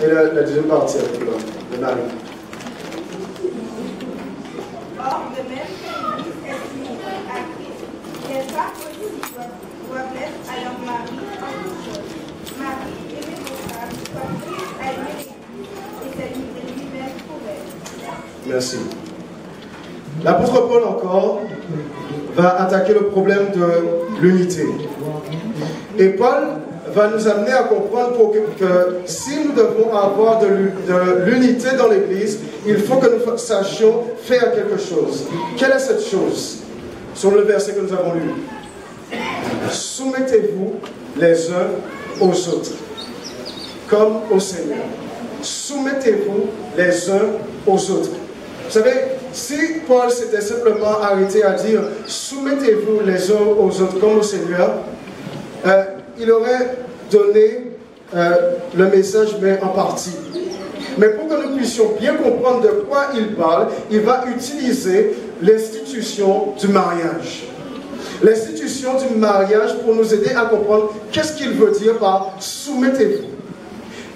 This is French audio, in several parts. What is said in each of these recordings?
Et la deuxième partie avec le mari. Or, de même que l'Église est soumise à Christ, les femmes aussi doivent l'être à leur mari en toutes choses. Marie, aimez vos femmes, comme Christ a aimé l'Église et s'est livré lui-même pour elle. Merci. L'apôtre Paul encore va attaquer le problème de l'unité. Et Paul va nous amener à comprendre que si nous devons avoir de l'unité dans l'Église, il faut que nous sachions faire quelque chose. Quelle est cette chose? Sur le verset que nous avons lu. Soumettez-vous les uns aux autres, comme au Seigneur. Soumettez-vous les uns aux autres. Vous savez, si Paul s'était simplement arrêté à dire « Soumettez-vous les uns aux autres comme au Seigneur », il aurait donné le message, mais en partie. Mais pour que nous puissions bien comprendre de quoi il parle, il va utiliser l'institution du mariage. L'institution du mariage pour nous aider à comprendre qu'est-ce qu'il veut dire par « soumettez-vous ».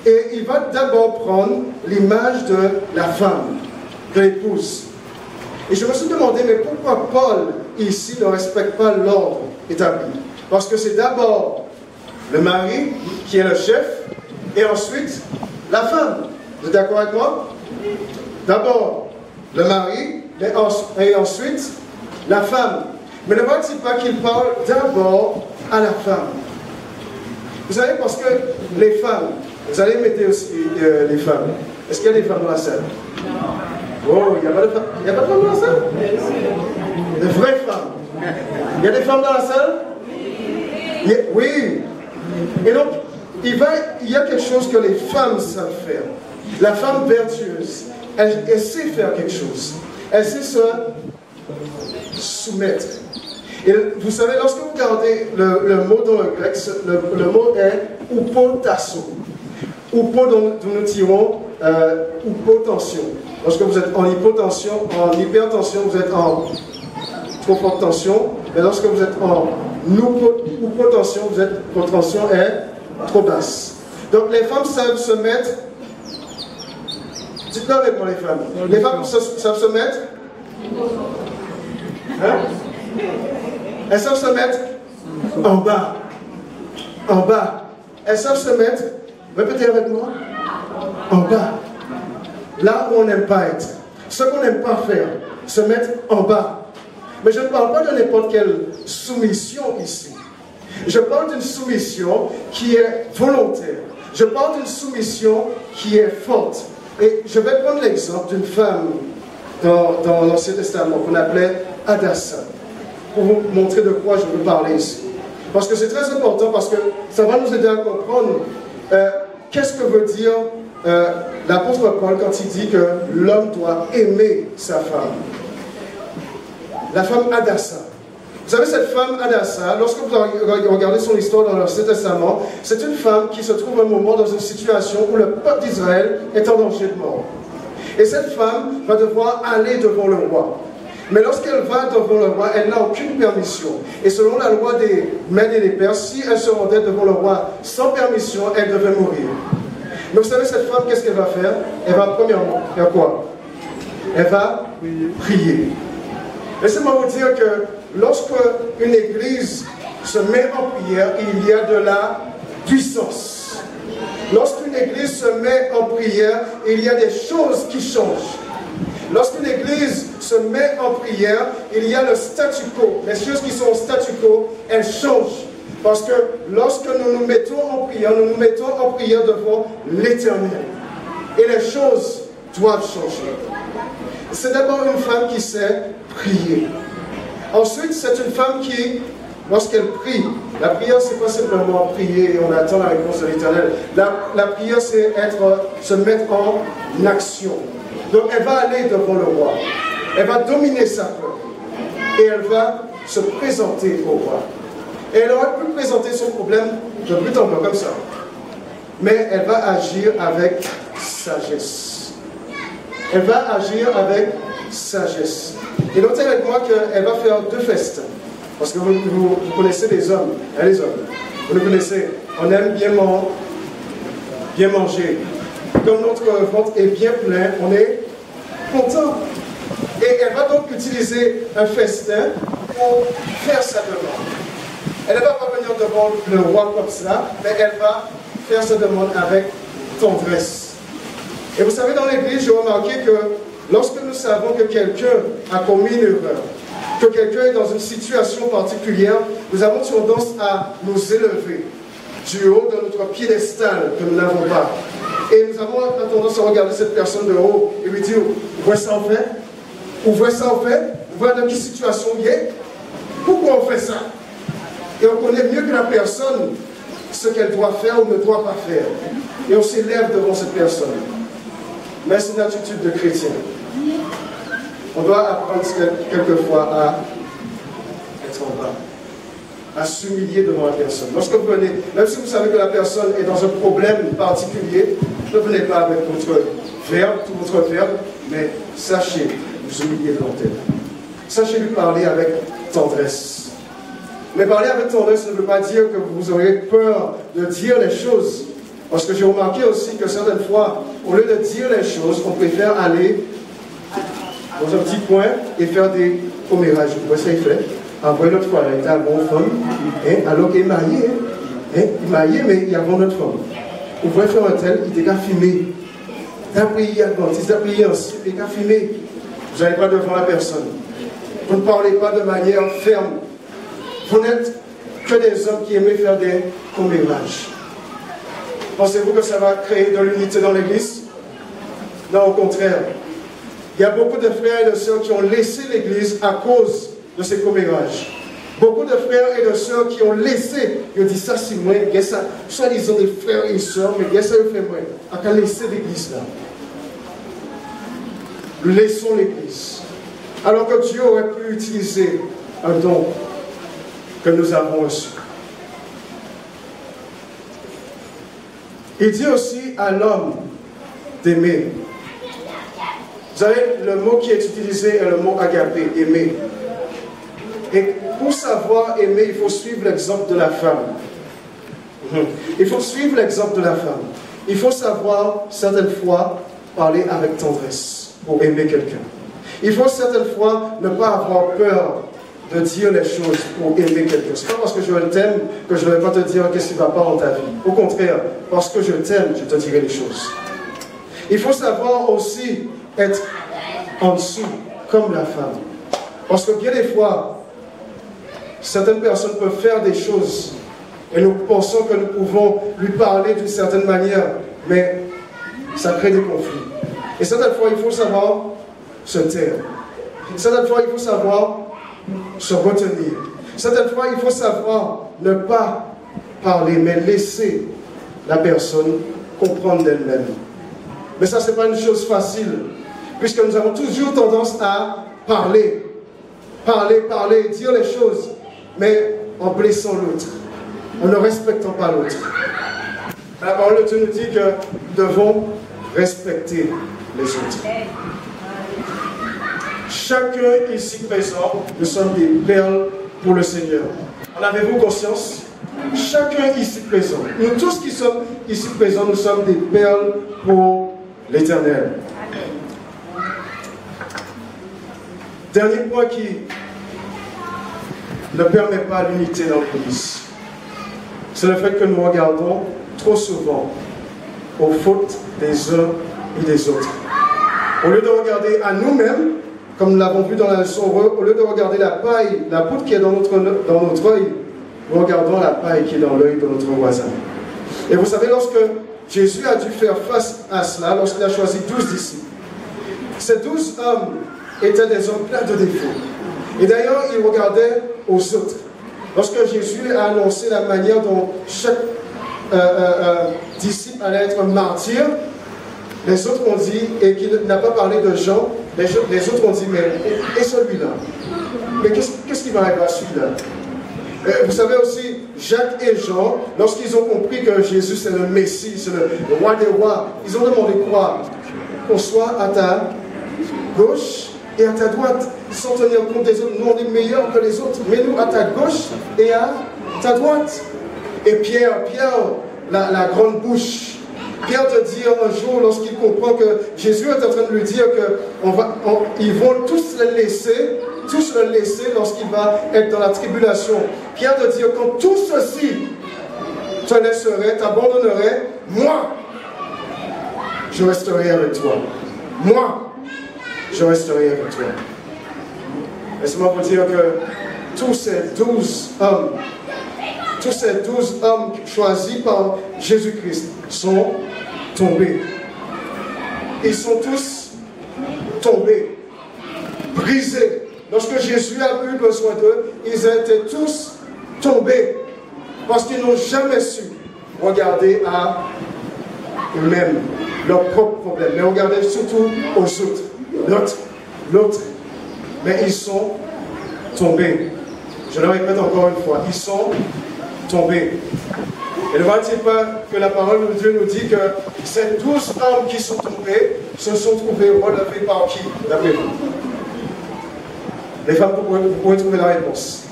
Et il va d'abord prendre l'image de la femme, de l'épouse. Et je me suis demandé, mais pourquoi Paul, ici, ne respecte pas l'ordre établi? Parce que c'est d'abord le mari qui est le chef, et ensuite la femme. Vous êtes d'accord avec moi? D'abord le mari, et ensuite la femme. Mais ne voit-il pas qu'il parle d'abord à la femme? Vous savez, parce que les femmes, vous allez mettre aussi les femmes. Est-ce qu'il y a des femmes dans la salle? Oh, il n'y a pas de femmes. Il n'y a pas de femmes dans la salle? De vraies femmes. Il y a des femmes dans la salle? Oui. Et donc, il y a quelque chose que les femmes savent faire. La femme vertueuse, elle sait faire quelque chose. Elle sait se soumettre. Et vous savez, lorsque vous regardez le mot dans le grec, le mot est upotasso. Upo, dont nous tirons hypotension. Lorsque vous êtes en hypotension, en hypertension, vous êtes en trop forte tension. Mais lorsque vous êtes en hypotension, votre tension est trop basse. Donc les femmes savent se mettre. Dites-le avec moi, les femmes. Les femmes savent se mettre. Hein? Elles savent se mettre en bas. En bas. Elles savent se mettre. Répétez avec moi. En bas. Là où on n'aime pas être. Ce qu'on n'aime pas faire. Se mettre en bas. Mais je ne parle pas de n'importe quelle soumission ici. Je parle d'une soumission qui est volontaire. Je parle d'une soumission qui est forte. Et je vais prendre l'exemple d'une femme dans l'Ancien Testament qu'on appelait Hadassah. Pour vous montrer de quoi je veux parler ici. Parce que c'est très important, parce que ça va nous aider à comprendre qu'est-ce que veut dire l'apôtre Paul quand il dit que l'homme doit aimer sa femme. La femme Hadassah. Vous savez, cette femme Hadassah, lorsque vous regardez son histoire dans l'Ancien Testament, c'est une femme qui se trouve un moment dans une situation où le peuple d'Israël est en danger de mort. Et cette femme va devoir aller devant le roi. Mais lorsqu'elle va devant le roi, elle n'a aucune permission. Et selon la loi des Mèdes et des Perses, si elle se rendait devant le roi sans permission, elle devait mourir. Mais vous savez, cette femme, qu'est-ce qu'elle va faire? Elle va premièrement faire quoi? Elle va prier. Laissez-moi vous dire que lorsque une église se met en prière, il y a de la puissance. Lorsqu'une église se met en prière, il y a des choses qui changent. Lorsqu'une église se met en prière, il y a le statu quo. Les choses qui sont au statu quo, elles changent. Parce que lorsque nous nous mettons en prière devant l'Éternel. Et les choses doivent changer. C'est d'abord une femme qui sait prier. Ensuite, c'est une femme qui, lorsqu'elle prie, la prière, c'est pas simplement prier et on attend la réponse de l'Éternel. La prière, c'est se mettre en action. Donc, elle va aller devant le roi. Elle va dominer sa peur. Et elle va se présenter au roi. Et elle aurait pu présenter son problème de but en blanc, comme ça. Mais elle va agir avec sagesse. Elle va agir avec sagesse. Et notez avec moi qu'elle va faire deux festins. Parce que vous connaissez les hommes. Hein, les hommes. Vous le connaissez. On aime bien manger. comme notre ventre est bien plein, on est content. Et elle va donc utiliser un festin pour faire sa demande. Elle ne va pas venir devant le roi comme ça, mais elle va faire sa demande avec tendresse. Et vous savez, dans l'église, j'ai remarqué que lorsque nous savons que quelqu'un a commis une erreur, que quelqu'un est dans une situation particulière, nous avons tendance à nous élever du haut de notre piédestal que nous n'avons pas. Et nous avons tendance à regarder cette personne de haut et lui dire, voici ça en fait, ou voici ça en fait, voilà dans quelle situation il est, pourquoi on fait ça? Et on connaît mieux que la personne ce qu'elle doit faire ou ne doit pas faire. Et on s'élève devant cette personne. Mais c'est une attitude de chrétien. On doit apprendre quelquefois à être en bas, à s'humilier devant la personne. Lorsque vous venez, même si vous savez que la personne est dans un problème particulier, ne venez pas avec votre verbe, tout votre verbe, mais sachez vous humilier devant elle. Sachez lui parler avec tendresse. Mais parler avec tendresse ne veut pas dire que vous aurez peur de dire les choses. Parce que j'ai remarqué aussi que certaines fois, au lieu de dire les choses, on préfère aller dans un petit coin et faire des commérages. Vous voyez ça, il fait. Après l'autre fois, il était à bonne femme, alors qu'il est marié. Il est marié, mais il y a une autre femme. Vous pouvez faire un tel, il était qu'à filmer. Il a prié Adventiste, il a prié ensuite, il est qu'à filmer. Vous n'allez pas devant la personne. Vous ne parlez pas de manière ferme. Vous n'êtes que des hommes qui aiment faire des commérages. Pensez-vous que ça va créer de l'unité dans l'Église? Non, au contraire. Il y a beaucoup de frères et de sœurs qui ont laissé l'Église à cause de ces commérages. Beaucoup de frères et de sœurs qui ont laissé, ils ont dit ça c'est moi, ça, soit ils ont des frères et sœurs, mais ça le fait moi, à qu'à laisser l'Église là. Laissons l'Église. Alors que Dieu aurait pu utiliser un don que nous avons reçu. Il dit aussi à l'homme d'aimer. Vous savez, le mot qui est utilisé est le mot agapé, aimer. Et pour savoir aimer, il faut suivre l'exemple de la femme. Il faut suivre l'exemple de la femme. Il faut savoir, certaines fois, parler avec tendresse pour aimer quelqu'un. Il faut certaines fois ne pas avoir peur de dire les choses pour aimer quelqu'un. Ce n'est pas parce que je t'aime que je ne vais pas te dire qu'est-ce qui ne va pas dans ta vie. Au contraire, parce que je t'aime, je te dirai les choses. Il faut savoir aussi être en dessous, comme la femme. Parce que bien des fois, certaines personnes peuvent faire des choses et nous pensons que nous pouvons lui parler d'une certaine manière, mais ça crée des conflits. Et certaines fois, il faut savoir se taire. Certaines fois, il faut savoir se retenir. Certaines fois, il faut savoir ne pas parler, mais laisser la personne comprendre d'elle-même. Mais ça, ce n'est pas une chose facile, puisque nous avons toujours tendance à parler, dire les choses, mais en blessant l'autre, en ne respectant pas l'autre. La parole de Dieu nous dit que nous devons respecter les autres. Chacun ici présent, nous sommes des perles pour le Seigneur. En avez-vous conscience? Chacun ici présent, nous tous qui sommes ici présents, nous sommes des perles pour l'Éternel. Dernier point qui ne permet pas l'unité dans l'Église, c'est le fait que nous regardons trop souvent aux fautes des uns et des autres. Au lieu de regarder à nous-mêmes, comme nous l'avons vu dans la leçon, au lieu de regarder la paille, la poudre qui est dans notre œil, nous regardons la paille qui est dans l'œil de notre voisin. Et vous savez, lorsque Jésus a dû faire face à cela, lorsqu'il a choisi 12 disciples, ces 12 hommes étaient des hommes pleins de défauts. Et d'ailleurs, ils regardaient aux autres. Lorsque Jésus a annoncé la manière dont chaque disciple allait être martyr, les autres ont dit, et qu'il n'a pas parlé de Jean, les autres ont dit, mais et celui-là? Mais qu'est-ce qui va arriver à celui-là? Vous savez aussi, Jacques et Jean, lorsqu'ils ont compris que Jésus c'est le Messie, c'est le roi des rois, ils ont demandé quoi? Qu'on soit à ta gauche et à ta droite, sans tenir compte des autres. Nous, on est meilleurs que les autres, mais nous, à ta gauche et à ta droite. Et Pierre, la grande bouche, Pierre de dire un jour, lorsqu'il comprend que Jésus est en train de lui dire qu'ils vont tous le laisser lorsqu'il va être dans la tribulation. Pierre de dire, quand tout ceci te laisserait, t'abandonnerait, moi, je resterai avec toi. Moi, je resterai avec toi. Laissez-moi vous dire que tous ces 12 hommes choisis par Jésus-Christ sont tombés. Ils sont tous tombés, brisés. Lorsque Jésus a eu besoin d'eux, ils étaient tous tombés parce qu'ils n'ont jamais su regarder à eux-mêmes, leurs propres problèmes, mais regarder surtout aux autres, l'autre. Mais ils sont tombés. Je le répète encore une fois, ils sont tombés. Et ne voit-il pas que la parole de Dieu nous dit que ces 12 hommes qui sont tombés se sont trouvés relevés par qui, d'après vous? Les femmes, vous pouvez trouver la réponse.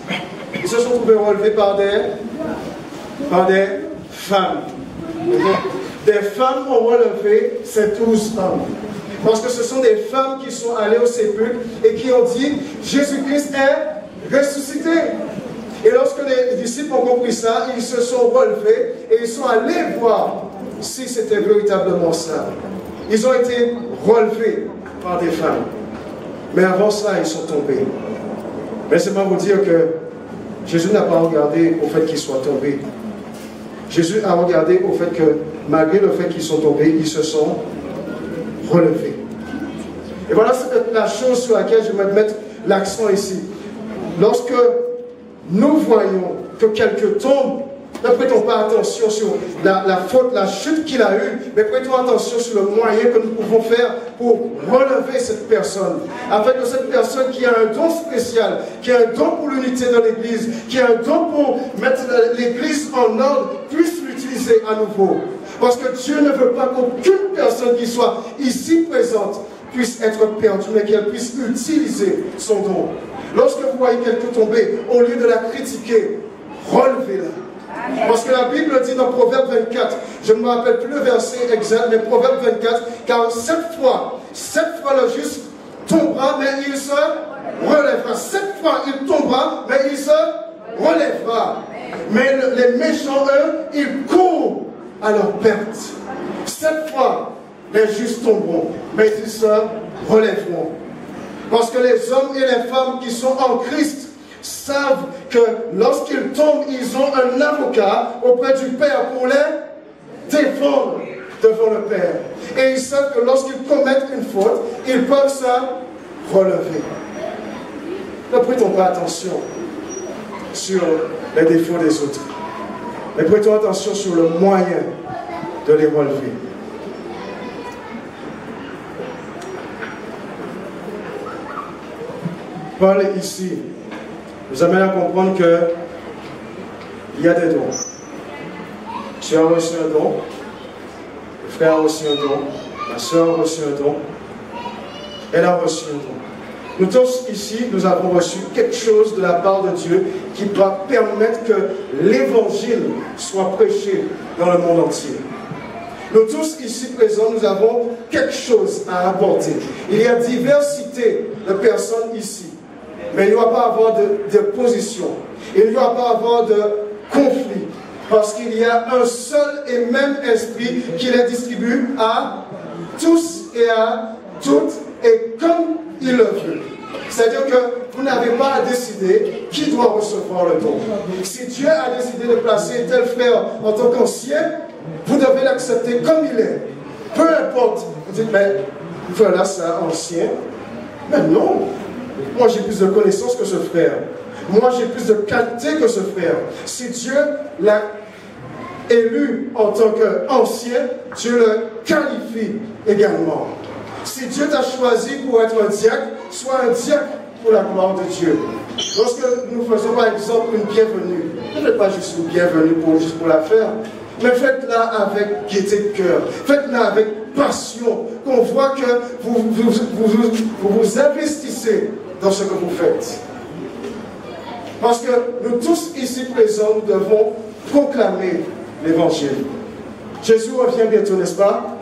Ils se sont trouvés relevés par des femmes. Des femmes ont relevé ces 12 hommes. Parce que ce sont des femmes qui sont allées au sépulcre et qui ont dit Jésus-Christ est ressuscité. Et lorsque les disciples ont compris ça, ils se sont relevés et ils sont allés voir si c'était véritablement ça. Ils ont été relevés par des femmes. Mais avant ça, ils sont tombés. Mais c'est pas vous dire que Jésus n'a pas regardé au fait qu'ils soient tombés. Jésus a regardé au fait que malgré le fait qu'ils sont tombés, ils se sont relevés. Et voilà la chose sur laquelle je vais mettre l'accent ici. Lorsque nous voyons que quelqu'un tombe, ne prêtons pas attention sur la faute, la chute qu'il a eue, mais prêtons attention sur le moyen que nous pouvons faire pour relever cette personne. Afin que cette personne qui a un don spécial, qui a un don pour l'unité dans l'Église, qui a un don pour mettre l'Église en ordre, puisse l'utiliser à nouveau. Parce que Dieu ne veut pas qu'aucune personne qui soit ici présente puisse être perdue, mais qu'elle puisse utiliser son don. Lorsque vous voyez quelqu'un tomber, au lieu de la critiquer, relevez-la. Parce que la Bible dit dans Proverbe 24, je ne me rappelle plus le verset exact, mais Proverbe 24, car 7 fois le juste tombera, mais il se relèvera. 7 fois il tombera, mais il se relèvera. Mais les méchants, eux, ils courent à leur perte. 7 fois les justes tomberont, mais ils se relèveront. Parce que les hommes et les femmes qui sont en Christ savent que lorsqu'ils tombent, ils ont un avocat auprès du Père pour les défendre devant le Père. Et ils savent que lorsqu'ils commettent une faute, ils peuvent se relever. Ne prêtons pas attention sur les défauts des autres, mais prêtons attention sur le moyen de les relever. Paul, ici, nous amène à comprendre qu'il y a des dons. Tu as reçu un don, le frère a reçu un don, la soeur a reçu un don, elle a reçu un don. Nous tous ici, nous avons reçu quelque chose de la part de Dieu qui doit permettre que l'évangile soit prêché dans le monde entier. Nous tous ici présents, nous avons quelque chose à apporter. Il y a diversité de personnes ici. Mais il ne doit pas avoir de position. Il ne doit pas avoir de conflit. Parce qu'il y a un seul et même esprit qui les distribue à tous et à toutes et comme il le veut. C'est-à-dire que vous n'avez pas à décider qui doit recevoir le don. Si Dieu a décidé de placer tel frère en tant qu'ancien, vous devez l'accepter comme il est. Peu importe. Vous dites, mais voilà, c'est ancien. Mais non. Moi, j'ai plus de connaissances que ce frère. Moi, j'ai plus de qualité que ce frère. Si Dieu l'a élu en tant qu'ancien, Dieu le qualifie également. Si Dieu t'a choisi pour être un diacre, sois un diacre pour la gloire de Dieu. Lorsque nous faisons par exemple une bienvenue, ne faites pas juste une bienvenue juste pour la faire, mais faites-la avec gaieté de cœur, faites-la avec passion, qu'on voit que vous investissez dans ce que vous faites. Parce que nous tous ici présents, nous devons proclamer l'évangile. Jésus revient bientôt, n'est-ce pas?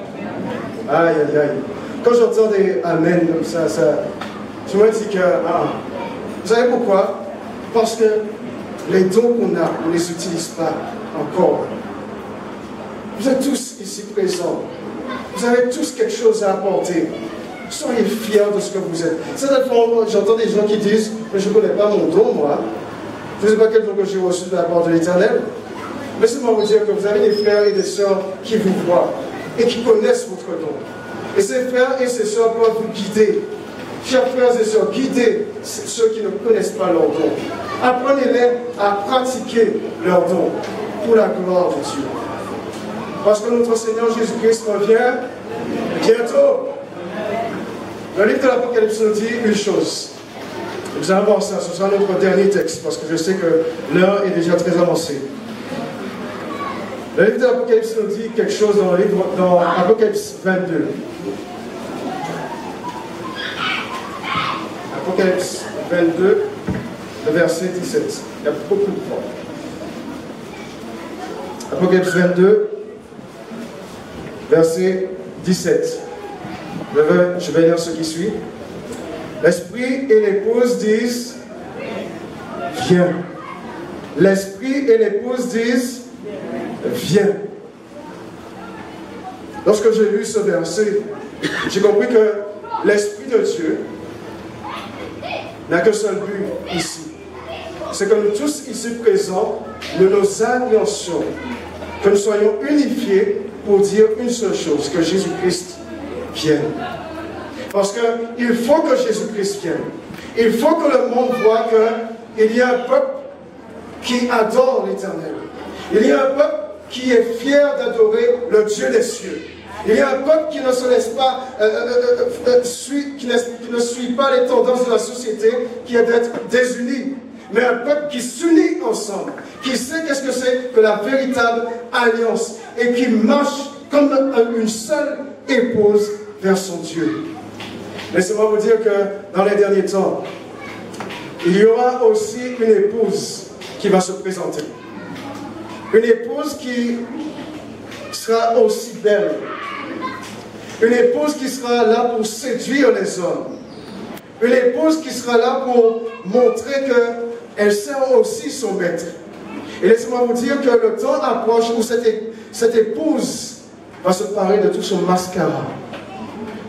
Aïe, aïe, aïe. Quand j'entends des amen comme ça, je me dis que, vous savez pourquoi? Parce que les dons qu'on a, on ne les utilise pas encore. Vous êtes tous ici présents. Vous avez tous quelque chose à apporter. Soyez fiers de ce que vous êtes. Certaines fois, j'entends des gens qui disent, mais je ne connais pas mon don, moi. Je ne sais pas quel don que j'ai reçu de la part de l'Éternel. Laissez-moi vous dire que vous avez des frères et des sœurs qui vous voient et qui connaissent votre don. Et ces frères et ces sœurs peuvent vous guider. Chers frères et sœurs, guidez ceux qui ne connaissent pas leur don. Apprenez-les à pratiquer leur don pour la gloire de Dieu. Parce que notre Seigneur Jésus-Christ revient bientôt. Le livre de l'Apocalypse nous dit une chose. Vous allez voir ça, ce sera notre dernier texte, parce que je sais que l'heure est déjà très avancée. Le livre de l'Apocalypse nous dit quelque chose dans Apocalypse 22. Apocalypse 22, le verset 17. Il y a beaucoup de fois. Apocalypse 22, verset 17. Je vais lire ce qui suit. L'esprit et l'épouse disent, viens. L'esprit et l'épouse disent, viens. Lorsque j'ai lu ce verset, j'ai compris que l'Esprit de Dieu n'a qu'un seul but ici. C'est que nous tous ici présents, nous nous alliancions, que nous soyons unifiés pour dire une seule chose, que Jésus-Christ vienne. Parce qu'il faut que Jésus-Christ vienne. Il faut que le monde voit qu'il y a un peuple qui adore l'Éternel. Il y a un peuple qui est fier d'adorer le Dieu des cieux. Il y a un peuple qui ne se laisse pas, qui ne suit pas les tendances de la société, qui est d'être désuni. Mais un peuple qui s'unit ensemble, qui sait qu'est-ce que c'est que la véritable alliance et qui marche comme une seule épouse vers son Dieu. Laissez-moi vous dire que dans les derniers temps, il y aura aussi une épouse qui va se présenter. Une épouse qui sera aussi belle. Une épouse qui sera là pour séduire les hommes. Une épouse qui sera là pour montrer qu'elle sert aussi son maître. Et laissez-moi vous dire que le temps approche où cette épouse va se parer de tout son mascara,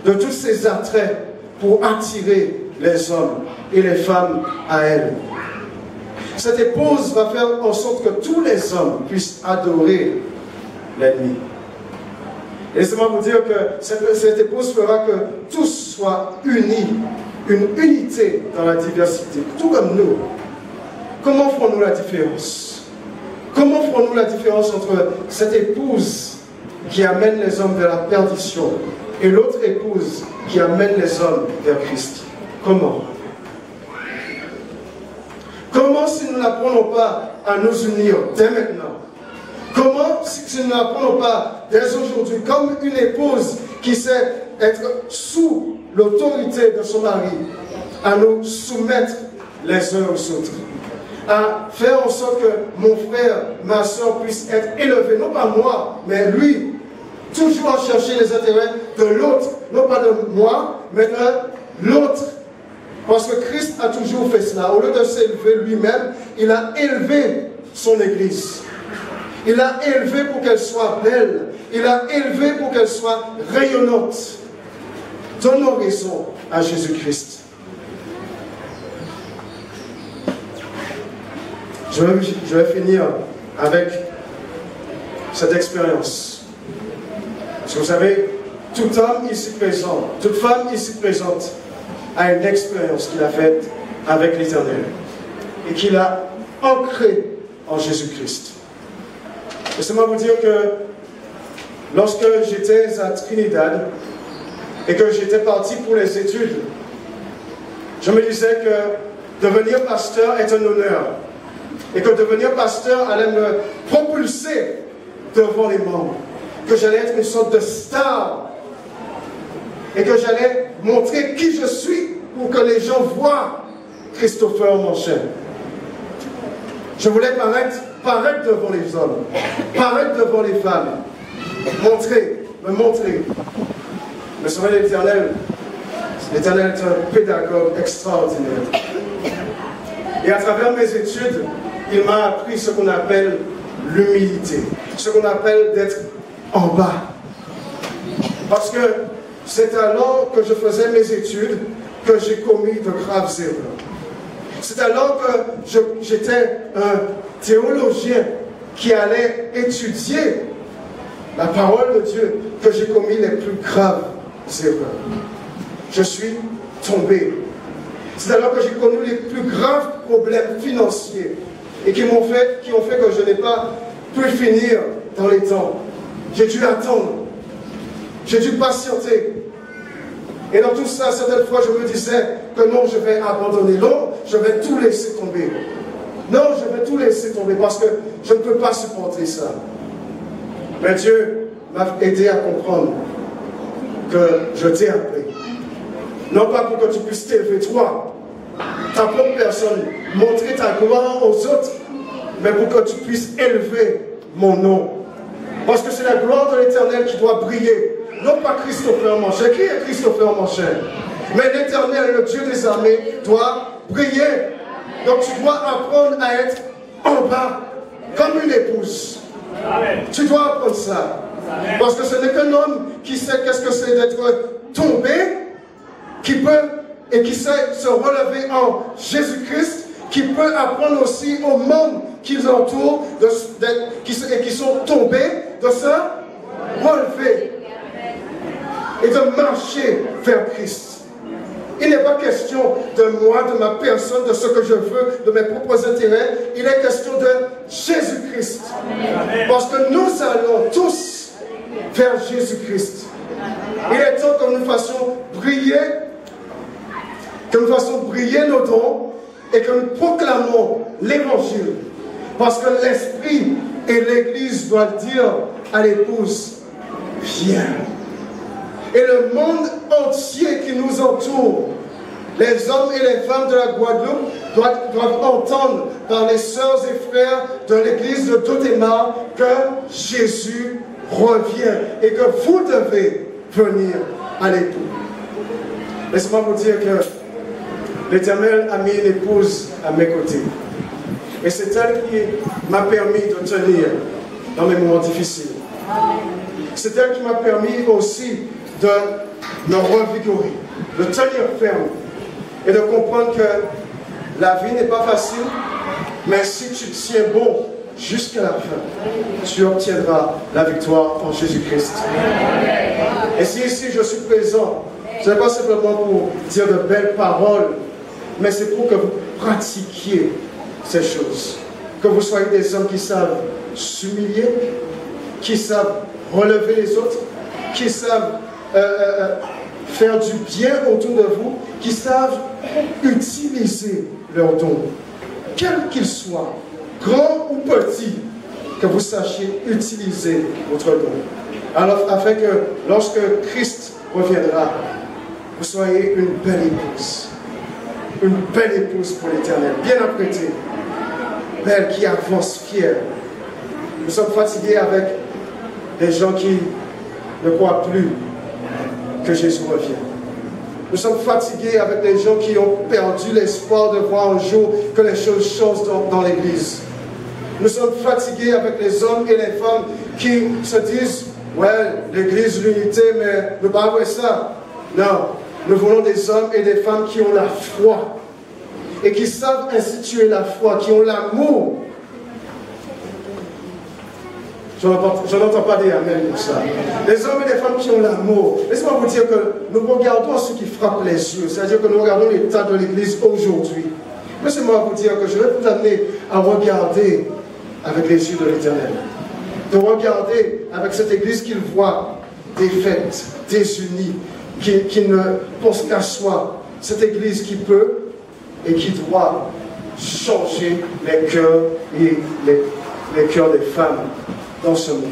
de tous ses attraits pour attirer les hommes et les femmes à elle. Cette épouse va faire en sorte que tous les hommes puissent adorer l'ennemi. Laissez-moi vous dire que cette épouse fera que tous soient unis, une unité dans la diversité, tout comme nous. Comment ferons-nous la différence? Comment ferons-nous la différence entre cette épouse qui amène les hommes vers la perdition et l'autre épouse qui amène les hommes vers Christ? Comment? Comment si nous n'apprenons pas à nous unir dès maintenant? Comment si nous n'apprenons pas dès aujourd'hui, comme une épouse qui sait être sous l'autorité de son mari, à nous soumettre les uns aux autres, à faire en sorte que mon frère, ma soeur puisse être élevé, non pas moi, mais lui, toujours à chercher les intérêts de l'autre, non pas de moi, mais de l'autre. Parce que Christ a toujours fait cela. Au lieu de s'élever lui-même, il a élevé son Église. Il l'a élevée pour qu'elle soit belle. Il l'a élevée pour qu'elle soit rayonnante. Donnons raison à Jésus-Christ. Je vais finir avec cette expérience. Parce que vous savez, tout homme ici présent, toute femme ici présente, a une expérience qu'il a faite avec l'Éternel et qu'il a ancrée en Jésus-Christ. Laissez-moi vous dire que lorsque j'étais à Trinidad et que j'étais parti pour les études, je me disais que devenir pasteur est un honneur et que devenir pasteur allait me propulser devant les membres, que j'allais être une sorte de star et que j'allais montrer qui je suis pour que les gens voient Christopher Monchet. Je voulais paraître devant les hommes, paraître devant les femmes. me montrer. Mais sur l'Éternel est un pédagogue extraordinaire. Et à travers mes études, il m'a appris ce qu'on appelle l'humilité, ce qu'on appelle d'être en bas. Parce que c'est alors que je faisais mes études que j'ai commis de graves erreurs. C'est alors que j'étais un théologien qui allait étudier la parole de Dieu que j'ai commis les plus graves erreurs. Je suis tombé. C'est alors que j'ai connu les plus graves problèmes financiers et qui ont fait que je n'ai pas pu finir dans les temps. J'ai dû attendre. J'ai dû patienter. Et dans tout ça, certaines fois, je me disais que non, je vais abandonner. Non, je vais tout laisser tomber. Non, je vais tout laisser tomber parce que je ne peux pas supporter ça. Mais Dieu m'a aidé à comprendre que je t'ai appelé. Non pas pour que tu puisses t'élever toi, ta propre personne, montrer ta gloire aux autres, mais pour que tu puisses élever mon nom. Parce que c'est la gloire de l'Éternel qui doit briller. Non pas Christopher Mancher. Qui est Christopher Mancher? Mais l'Éternel, le Dieu des armées, doit briller. Donc tu dois apprendre à être en bas, comme une épouse. Amen. Tu dois apprendre ça. Amen. Parce que ce n'est qu'un homme qui sait qu'est-ce que c'est d'être tombé, qui peut et qui sait se relever en Jésus-Christ, qui peut apprendre aussi au monde qui les entoure et qui sont tombés de se relever et de marcher vers Christ. Il n'est pas question de moi, de ma personne, de ce que je veux, de mes propres intérêts. Il est question de Jésus-Christ. Parce que nous allons tous vers Jésus-Christ. Il est temps que nous fassions briller nos dons et que nous proclamons l'Évangile. Parce que l'Esprit et l'Église doivent dire à l'épouse, viens. Et le monde entier qui nous entoure, les hommes et les femmes de la Guadeloupe, doivent entendre par les sœurs et frères de l'église de Dotémar que Jésus revient et que vous devez venir à l'époux. Laissez-moi vous dire que l'Éternel a mis une épouse à mes côtés. Et c'est elle qui m'a permis de tenir dans mes moments difficiles. C'est elle qui m'a permis aussi de me revigorer, de tenir ferme et de comprendre que la vie n'est pas facile, mais si tu tiens bon jusqu'à la fin, tu obtiendras la victoire en Jésus-Christ. Et si ici je suis présent, ce n'est pas simplement pour dire de belles paroles, mais c'est pour que vous pratiquiez ces choses. Que vous soyez des hommes qui savent s'humilier, qui savent relever les autres, qui savent faire du bien autour de vous, qui savent utiliser leurs dons, quels qu'ils soient, grands ou petits, que vous sachiez utiliser votre don. Alors, afin que lorsque Christ reviendra, vous soyez une belle épouse pour l'Éternel, bien apprêtée, belle qui avance fière. Nous sommes fatigués avec des gens qui ne croient plus que Jésus revient. Nous sommes fatigués avec des gens qui ont perdu l'espoir de voir un jour que les choses changent dans l'Église. Nous sommes fatigués avec les hommes et les femmes qui se disent « Ouais, l'Église, l'unité, mais ne pas voir ça. » Non, nous voulons des hommes et des femmes qui ont la foi et qui savent instituer la foi, qui ont l'amour. Je n'entends pas des amen pour ça. Les hommes et les femmes qui ont l'amour. Laissez-moi vous dire que nous regardons ce qui frappe les yeux. C'est-à-dire que nous regardons l'état de l'Église aujourd'hui. Laissez-moi vous dire que je vais vous amener à regarder avec les yeux de l'Éternel. De regarder avec cette Église qu'il voit défaite, désunie, qui ne pense qu'à soi. Cette Église qui peut et qui doit changer les cœurs et les cœurs des femmes dans ce monde.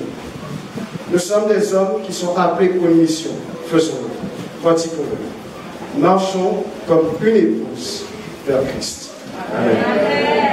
Nous sommes des hommes qui sont appelés pour une mission. Faisons-le, pratiquons-le. Marchons comme une épouse vers Christ. Amen.